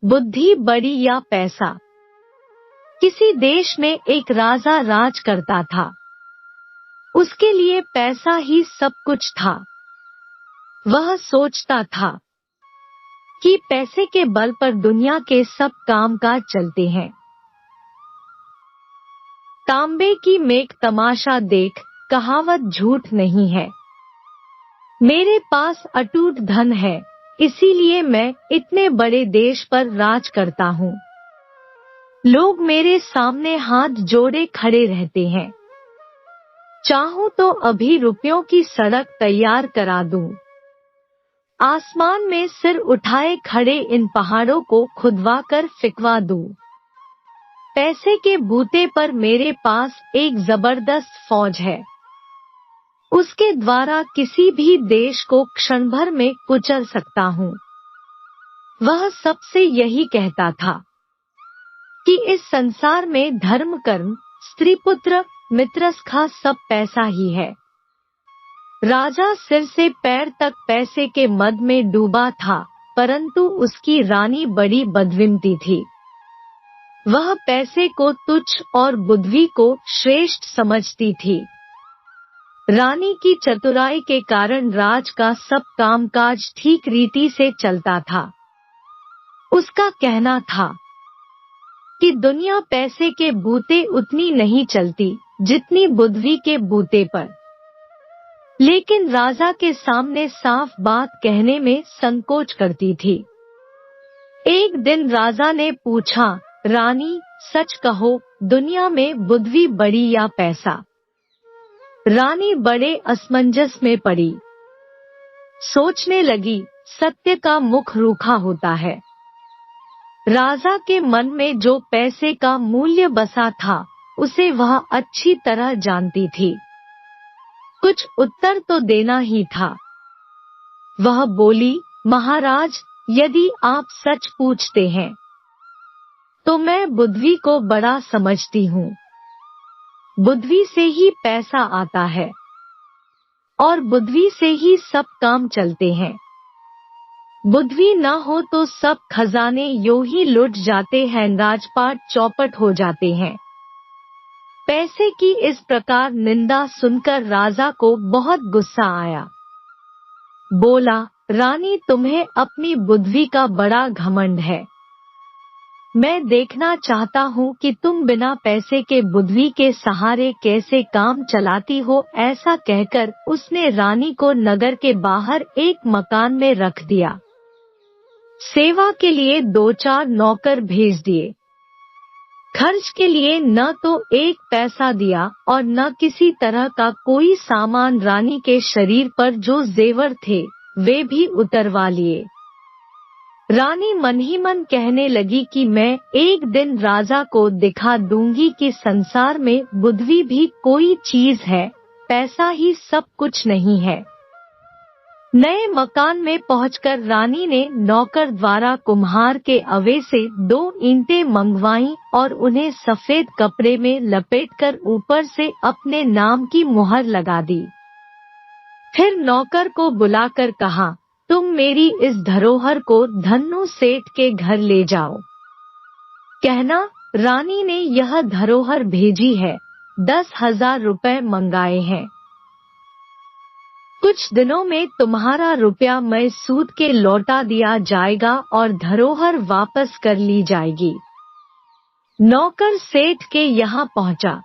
बुद्धि बड़ी या पैसा। किसी देश में एक राजा राज करता था। उसके लिए पैसा ही सब कुछ था। वह सोचता था कि पैसे के बल पर दुनिया के सब कामकाज चलते हैं। तांबे की मेघ तमाशा देख, कहावत झूठ नहीं है। मेरे पास अटूट धन है, इसीलिए मैं इतने बड़े देश पर राज करता हूँ। लोग मेरे सामने हाथ जोड़े खड़े रहते हैं। चाहूं तो अभी रुपयों की सड़क तैयार करा दूं। आसमान में सिर उठाए खड़े इन पहाड़ों को खुदवा कर फिकवा दूं। पैसे के बूते पर मेरे पास एक जबरदस्त फौज है। उसके द्वारा किसी भी देश को क्षण भर में कुचल सकता हूँ। वह सबसे यही कहता था कि इस संसार में धर्म, कर्म, स्त्री, पुत्र, मित्रसखा सब पैसा ही है। राजा सिर से पैर तक पैसे के मद में डूबा था, परंतु उसकी रानी बड़ी बदविमती थी। वह पैसे को तुच्छ और बुद्धि को श्रेष्ठ समझती थी। रानी की चतुराई के कारण राज का सब कामकाज ठीक रीति से चलता था। उसका कहना था कि दुनिया पैसे के बूते उतनी नहीं चलती जितनी बुद्धि के बूते पर। लेकिन राजा के सामने साफ बात कहने में संकोच करती थी। एक दिन राजा ने पूछा, रानी सच कहो, दुनिया में बुद्धि बड़ी या पैसा? रानी बड़े असमंजस में पड़ी। सोचने लगी, सत्य का मुख रूखा होता है। राजा के मन में जो पैसे का मूल्य बसा था, उसे वह अच्छी तरह जानती थी। कुछ उत्तर तो देना ही था। वह बोली, महाराज, यदि आप सच पूछते हैं तो मैं बुद्धि को बड़ा समझती हूँ। बुद्धि से ही पैसा आता है और बुद्धि से ही सब काम चलते हैं। बुद्धि न हो तो सब खजाने यूं ही लुट जाते हैं, राजपाट चौपट हो जाते हैं। पैसे की इस प्रकार निंदा सुनकर राजा को बहुत गुस्सा आया। बोला, रानी, तुम्हें अपनी बुद्धि का बड़ा घमंड है। मैं देखना चाहता हूँ कि तुम बिना पैसे के बुद्धि के सहारे कैसे काम चलाती हो। ऐसा कहकर उसने रानी को नगर के बाहर एक मकान में रख दिया। सेवा के लिए 2-4 नौकर भेज दिए। खर्च के लिए न तो एक पैसा दिया और न किसी तरह का कोई सामान। रानी के शरीर पर जो जेवर थे वे भी उतरवा लिए। रानी मन ही मन कहने लगी कि मैं एक दिन राजा को दिखा दूंगी कि संसार में बुद्धि भी कोई चीज है, पैसा ही सब कुछ नहीं है। नए मकान में पहुंचकर रानी ने नौकर द्वारा कुम्हार के अवे से 2 ईंटें मंगवाईं और उन्हें सफेद कपड़े में लपेटकर ऊपर से अपने नाम की मुहर लगा दी। फिर नौकर को बुलाकर कहा, तुम मेरी इस धरोहर को धन्नू सेठ के घर ले जाओ। कहना, रानी ने यह धरोहर भेजी है, 10,000 रुपए मंगाए हैं। कुछ दिनों में तुम्हारा रुपया मैं सूद के लौटा दिया जाएगा और धरोहर वापस कर ली जाएगी। नौकर सेठ के यहाँ पहुंचा।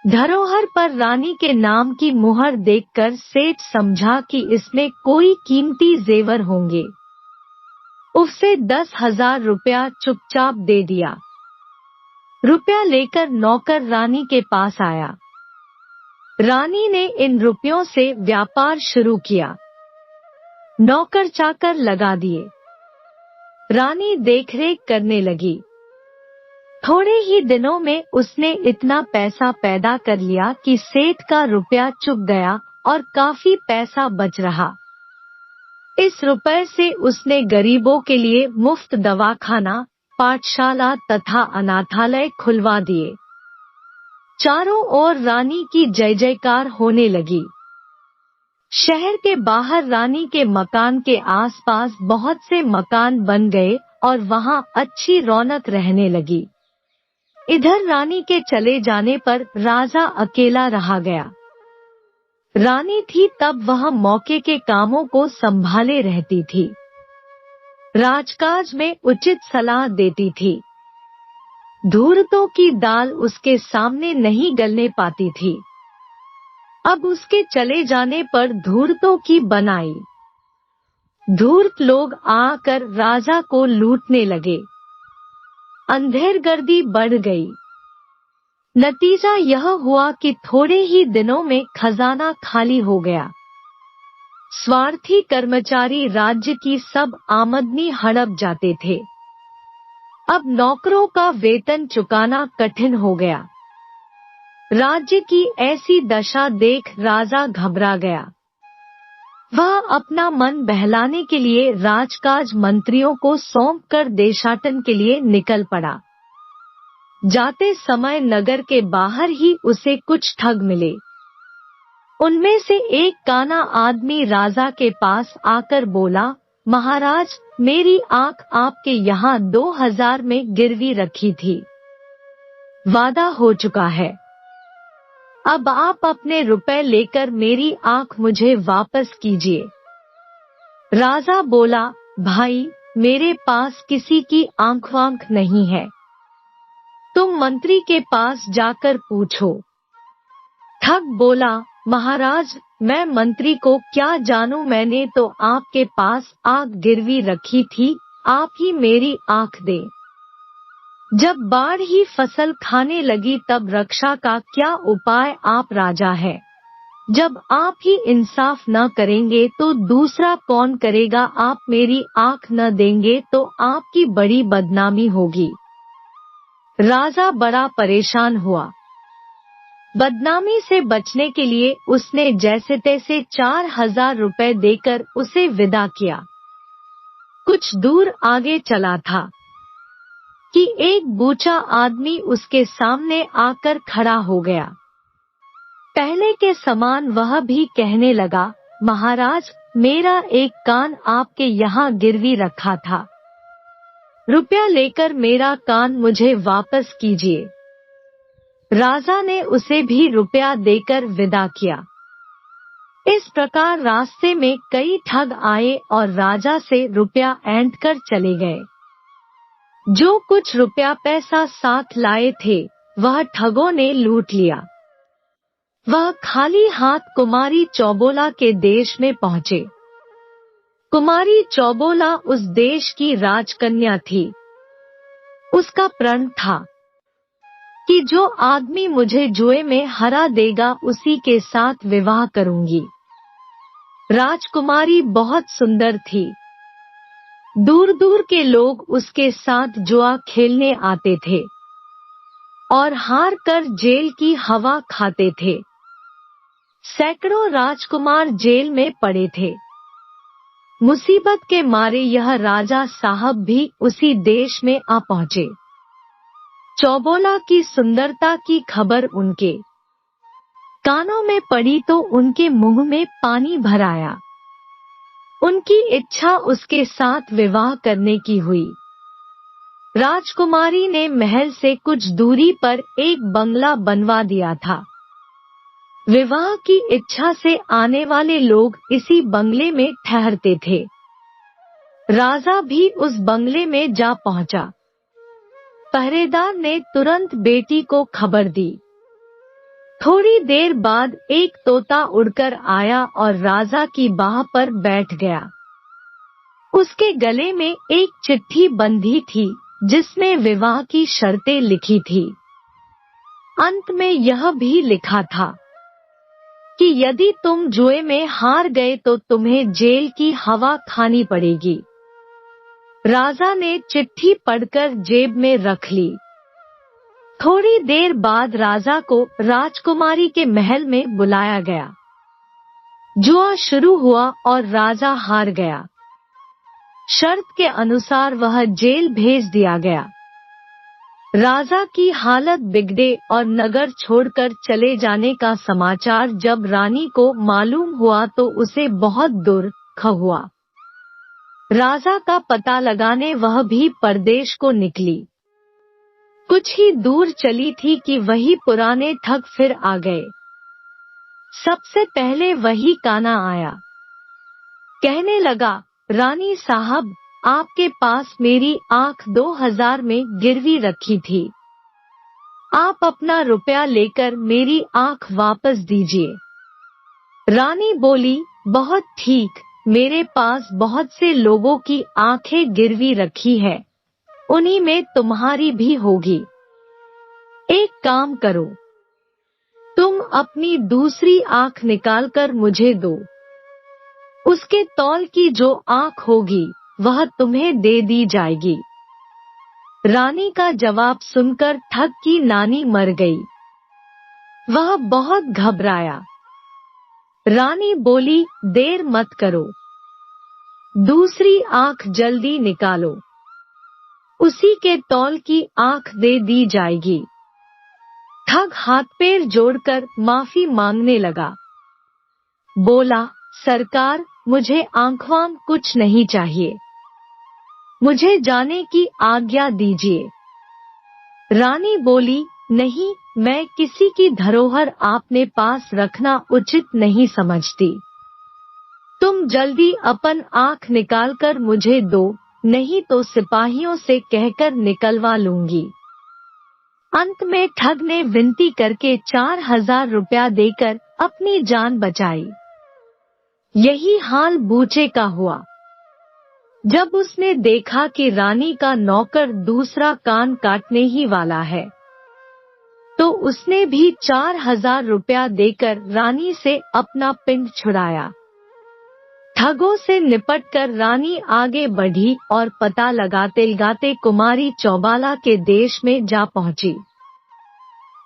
धरोहर पर रानी के नाम की मुहर देखकर सेठ समझा कि इसमें कोई कीमती जेवर होंगे। उससे 10,000 रुपया चुपचाप दे दिया। रुपया लेकर नौकर रानी के पास आया। रानी ने इन रुपयों से व्यापार शुरू किया। नौकर चाकर लगा दिए। रानी देखरेख करने लगी। थोड़े ही दिनों में उसने इतना पैसा पैदा कर लिया कि सेठ का रुपया चुक गया और काफी पैसा बच रहा। इस रुपए से उसने गरीबों के लिए मुफ्त दवाखाना, पाठशाला तथा अनाथालय खुलवा दिए। चारों ओर रानी की जय जयकार होने लगी। शहर के बाहर रानी के मकान के आसपास बहुत से मकान बन गए और वहां अच्छी रौनक रहने लगी। इधर रानी के चले जाने पर राजा अकेला रहा गया। रानी थी तब वह मौके के कामों को संभाले रहती थी, राजकाज में उचित सलाह देती थी। धूर्तों की दाल उसके सामने नहीं गलने पाती थी। अब उसके चले जाने पर धूर्तों की बनाई। धूर्त लोग आकर राजा को लूटने लगे। अंधेरगर्दी बढ़ गई। नतीजा यह हुआ कि थोड़े ही दिनों में खजाना खाली हो गया। स्वार्थी कर्मचारी राज्य की सब आमदनी हड़प जाते थे। अब नौकरों का वेतन चुकाना कठिन हो गया। राज्य की ऐसी दशा देख राजा घबरा गया। वह अपना मन बहलाने के लिए राजकाज मंत्रियों को सौंपकर देशाटन के लिए निकल पड़ा। जाते समय नगर के बाहर ही उसे कुछ ठग मिले। उनमें से एक काना आदमी राजा के पास आकर बोला, महाराज, मेरी आंख आपके यहाँ 2000 में गिरवी रखी थी। वादा हो चुका है। अब आप अपने रुपए लेकर मेरी आंख मुझे वापस कीजिए। राजा बोला, भाई, मेरे पास किसी की आंख नहीं है। तुम मंत्री के पास जाकर पूछो। ठग बोला, महाराज, मैं मंत्री को क्या जानूं, मैंने तो आपके पास आंख गिरवी रखी थी, आप ही मेरी आंख दे। जब बाढ़ ही फसल खाने लगी तब रक्षा का क्या उपाय, आप राजा है। जब आप ही इंसाफ न करेंगे तो दूसरा कौन करेगा, आप मेरी आंख न देंगे तो आपकी बड़ी बदनामी होगी। राजा बड़ा परेशान हुआ। बदनामी से बचने के लिए उसने जैसे तैसे 4000 रुपए देकर उसे विदा किया। कुछ दूर आगे चला था कि एक बूचा आदमी उसके सामने आकर खड़ा हो गया। पहले के समान वह भी कहने लगा, महाराज, मेरा एक कान आपके यहाँ गिरवी रखा था। रुपया लेकर मेरा कान मुझे वापस कीजिए। राजा ने उसे भी रुपया देकर विदा किया। इस प्रकार रास्ते में कई ठग आए और राजा से रुपया ऐंठ कर चले गए। जो कुछ रुपया पैसा साथ लाए थे वह ठगों ने लूट लिया। वह खाली हाथ कुमारी चौबोला के देश में पहुंचे। कुमारी चौबोला उस देश की राजकन्या थी। उसका प्रण था कि जो आदमी मुझे जुए में हरा देगा उसी के साथ विवाह करूंगी। राजकुमारी बहुत सुंदर थी। दूर दूर के लोग उसके साथ जुआ खेलने आते थे और हार कर जेल की हवा खाते थे। सैकड़ों राजकुमार जेल में पड़े थे। मुसीबत के मारे यह राजा साहब भी उसी देश में आ पहुंचे। चौबोला की सुंदरता की खबर उनके कानों में पड़ी तो उनके मुंह में पानी भर आया। उनकी इच्छा उसके साथ विवाह करने की हुई। राजकुमारी ने महल से कुछ दूरी पर एक बंगला बनवा दिया था। विवाह की इच्छा से आने वाले लोग इसी बंगले में ठहरते थे। राजा भी उस बंगले में जा पहुंचा। पहरेदार ने तुरंत बेटी को खबर दी। थोड़ी देर बाद एक तोता उड़कर आया और राजा की बाह पर बैठ गया। उसके गले में एक चिट्ठी बंधी थी जिसमें विवाह की शर्तें लिखी थी। अंत में यह भी लिखा था कि यदि तुम जुए में हार गए तो तुम्हें जेल की हवा खानी पड़ेगी। राजा ने चिट्ठी पढ़कर जेब में रख ली। थोड़ी देर बाद राजा को राजकुमारी के महल में बुलाया गया। जुआ शुरू हुआ और राजा हार गया। शर्त के अनुसार वह जेल भेज दिया गया। राजा की हालत बिगड़े और नगर छोड़कर चले जाने का समाचार जब रानी को मालूम हुआ तो उसे बहुत दुख हुआ। राजा का पता लगाने वह भी परदेश को निकली। कुछ ही दूर चली थी कि वही पुराने ठग फिर आ गए। सबसे पहले वही काना आया। कहने लगा, रानी साहब, आपके पास मेरी आंख 2000 में गिरवी रखी थी। आप अपना रुपया लेकर मेरी आंख वापस दीजिए। रानी बोली, बहुत ठीक, मेरे पास बहुत से लोगों की आंखें गिरवी रखी है, उन्हीं में तुम्हारी भी होगी। एक काम करो, तुम अपनी दूसरी आंख निकालकर मुझे दो। उसके तौल की जो आंख होगी वह तुम्हें दे दी जाएगी। रानी का जवाब सुनकर ठग की नानी मर गई। वह बहुत घबराया। रानी बोली, देर मत करो, दूसरी आंख जल्दी निकालो, उसी के तौल की आंख दे दी जाएगी। ठग हाथ पैर जोड़कर माफी मांगने लगा। बोला, सरकार, मुझे आंखवाम कुछ नहीं चाहिए, मुझे जाने की आज्ञा दीजिए। रानी बोली, नहीं, मैं किसी की धरोहर आपने पास रखना उचित नहीं समझती। तुम जल्दी अपन आंख निकालकर मुझे दो, नहीं तो सिपाहियों से कहकर निकलवा लूंगी। अंत में ठग ने विनती करके 4000 रुपया देकर अपनी जान बचाई। यही हाल बूचे का हुआ। जब उसने देखा कि रानी का नौकर दूसरा कान काटने ही वाला है, तो उसने भी 4000 रुपया देकर रानी से अपना पिंड छुड़ाया। ठगों से निपटकर रानी आगे बढ़ी और पता लगाते लगाते कुमारी चौबाला के देश में जा पहुंची।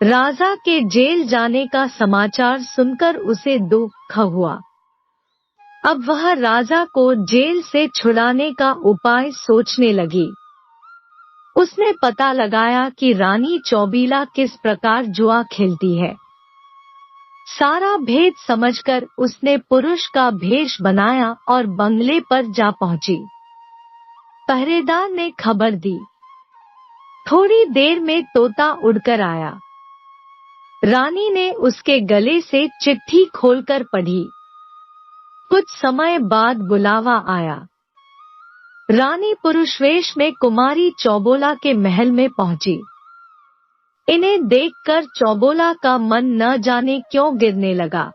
राजा के जेल जाने का समाचार सुनकर उसे दुख हुआ। अब वह राजा को जेल से छुड़ाने का उपाय सोचने लगी। उसने पता लगाया कि रानी चौबीला किस प्रकार जुआ खेलती है। सारा भेद समझकर उसने पुरुष का भेष बनाया और बंगले पर जा पहुंची। पहरेदार ने खबर दी। थोड़ी देर में तोता उड़कर आया। रानी ने उसके गले से चिट्ठी खोलकर पढ़ी। कुछ समय बाद बुलावा आया। रानी पुरुष वेश में कुमारी चौबोला के महल में पहुंची। इन्हें देखकर चौबोला का मन न जाने क्यों गिरने लगा।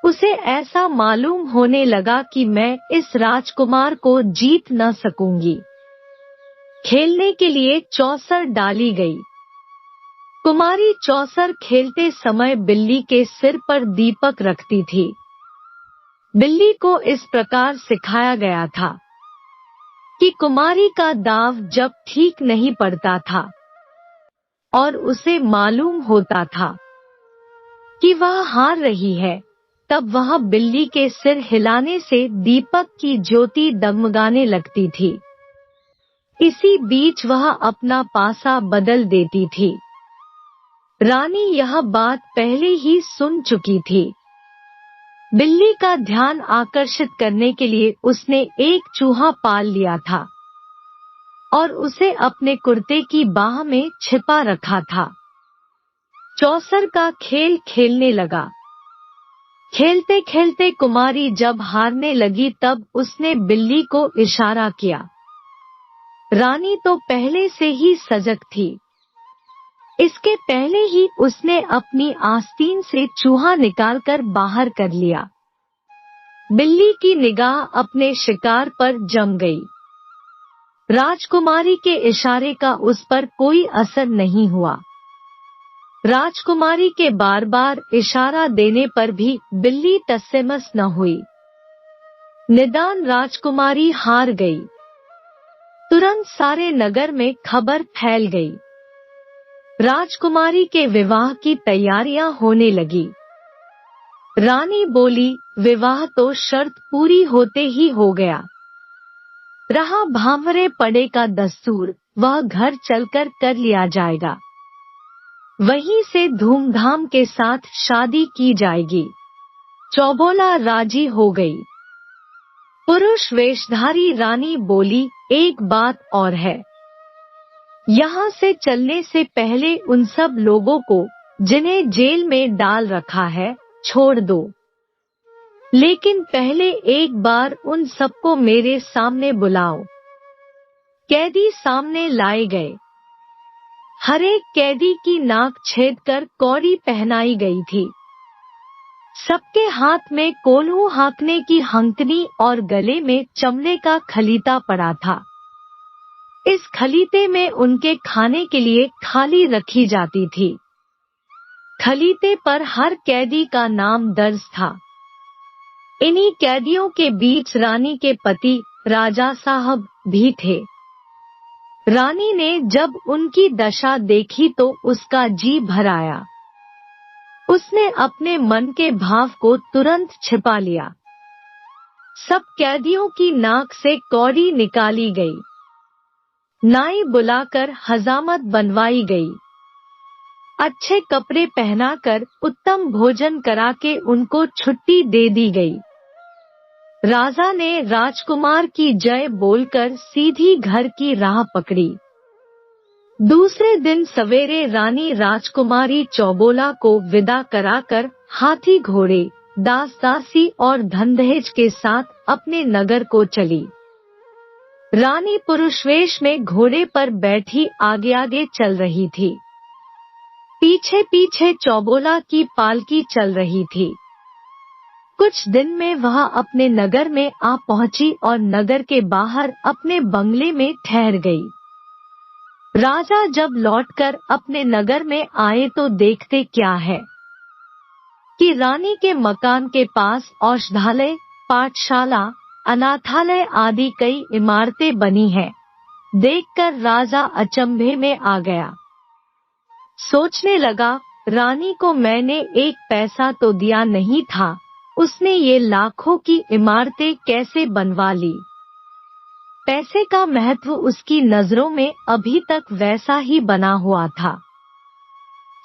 उसे ऐसा मालूम होने लगा कि मैं इस राजकुमार को जीत न सकूंगी। खेलने के लिए चौसर डाली गई। कुमारी चौसर खेलते समय बिल्ली के सिर पर दीपक रखती थी। बिल्ली को इस प्रकार सिखाया गया था कि कुमारी का दाव जब ठीक नहीं पड़ता था और उसे मालूम होता था कि वह हार रही है, तब वह बिल्ली के सिर हिलाने से दीपक की ज्योति डगमगाने लगती थी। इसी बीच वह अपना पासा बदल देती थी। रानी यह बात पहले ही सुन चुकी थी। बिल्ली का ध्यान आकर्षित करने के लिए उसने एक चूहा पाल लिया था और उसे अपने कुर्ते की बाह में छिपा रखा था। चौसर का खेल खेलने लगा। खेलते खेलते कुमारी जब हारने लगी तब उसने बिल्ली को इशारा किया। रानी तो पहले से ही सजग थी। इसके पहले ही उसने अपनी आस्तीन से चूहा निकालकर बाहर कर लिया। बिल्ली की निगाह अपने शिकार पर जम गई। राजकुमारी के इशारे का उस पर कोई असर नहीं हुआ। राजकुमारी के बार बार इशारा देने पर भी बिल्ली तस्सेमस न हुई। निदान राजकुमारी हार गई। तुरंत सारे नगर में खबर फैल गई। राजकुमारी के विवाह की तैयारियां होने लगी। रानी बोली, विवाह तो शर्त पूरी होते ही हो गया। रहा भांवरे पड़े का दस्तूर, वह घर चलकर कर लिया जाएगा। वहीं से धूमधाम के साथ शादी की जाएगी। चौबोला राजी हो गई। पुरुष वेशधारी रानी बोली, एक बात और है। यहाँ से चलने से पहले उन सब लोगों को जिन्हें जेल में डाल रखा है छोड़ दो, लेकिन पहले एक बार उन सबको मेरे सामने बुलाओ। कैदी सामने लाए गए। हर एक कैदी की नाक छेदकर कौड़ी पहनाई गई थी। सबके हाथ में कोल्हू हाँकने की हंकनी और गले में चमड़े का खलीता पड़ा था। इस खलीते में उनके खाने के लिए थाली रखी जाती थी। खलीते पर हर कैदी का नाम दर्ज था। इन्हीं कैदियों के बीच रानी के पति राजा साहब भी थे। रानी ने जब उनकी दशा देखी तो उसका जी भर आया। उसने अपने मन के भाव को तुरंत छिपा लिया। सब कैदियों की नाक से कौड़ी निकाली गई। नाई बुलाकर हजामत बनवाई गई। अच्छे कपड़े पहनाकर उत्तम भोजन करा के उनको छुट्टी दे दी गई। राजा ने राजकुमार की जय बोलकर सीधी घर की राह पकड़ी। दूसरे दिन सवेरे रानी राजकुमारी चौबोला को विदा कराकर हाथी घोड़े, दास दासी और धन दहेज के साथ अपने नगर को चली। रानी पुरुषवेश में घोड़े पर बैठी आगे आगे चल रही थी। पीछे पीछे चौबोला की पालकी चल रही थी। कुछ दिन में वह अपने नगर में आ पहुंची और नगर के बाहर अपने बंगले में ठहर गई। राजा जब लौटकर अपने नगर में आए तो देखते क्या है कि रानी के मकान के पास औषधालय, पाठशाला, अनाथालय आदि कई इमारतें बनी हैं। देखकर राजा अचंभे में आ गया। सोचने लगा, रानी को मैंने एक पैसा तो दिया नहीं था, उसने ये लाखों की इमारतें कैसे बनवा ली। पैसे का महत्व उसकी नजरों में अभी तक वैसा ही बना हुआ था।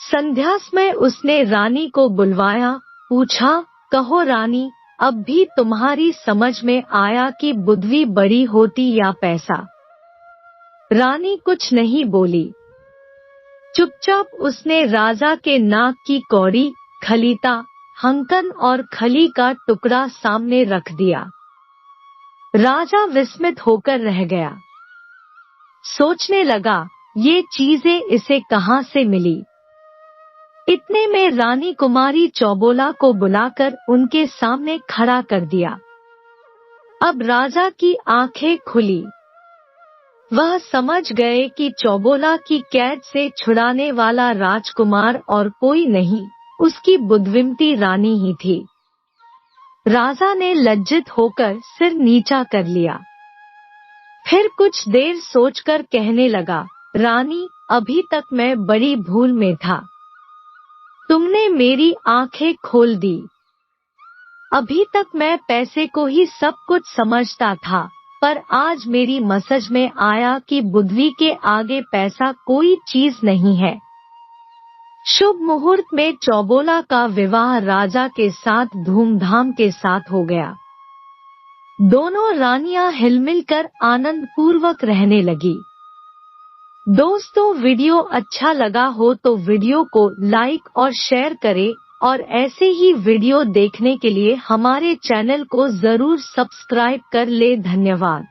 संध्या में उसने रानी को बुलवाया, पूछा, कहो रानी, अब भी तुम्हारी समझ में आया कि बुद्धि बड़ी होती या पैसा। रानी कुछ नहीं बोली। चुपचाप उसने राजा के नाक की कौड़ी, खलीता, हंकन और खली का टुकड़ा सामने रख दिया। राजा विस्मित होकर रह गया। सोचने लगा, ये चीजें इसे कहाँ से मिली। इतने में रानी कुमारी चौबोला को बुलाकर उनके सामने खड़ा कर दिया। अब राजा की आंखें खुली। वह समझ गए कि चौबोला की कैद से छुड़ाने वाला राजकुमार और कोई नहीं, उसकी बुद्धिमती रानी ही थी। राजा ने लज्जित होकर सिर नीचा कर लिया। फिर कुछ देर सोचकर कहने लगा, रानी, अभी तक मैं बड़ी भूल में था। तुमने मेरी आंखें खोल दी। अभी तक मैं पैसे को ही सब कुछ समझता था, पर आज मेरी समझ में आया कि बुद्धि के आगे पैसा कोई चीज नहीं है। शुभ मुहूर्त में चौबोला का विवाह राजा के साथ धूमधाम के साथ हो गया। दोनों रानियां हिलमिलकर आनंद पूर्वक रहने लगी। दोस्तों, वीडियो अच्छा लगा हो तो वीडियो को लाइक और शेयर करें और ऐसे ही वीडियो देखने के लिए हमारे चैनल को जरूर सब्सक्राइब कर ले। धन्यवाद।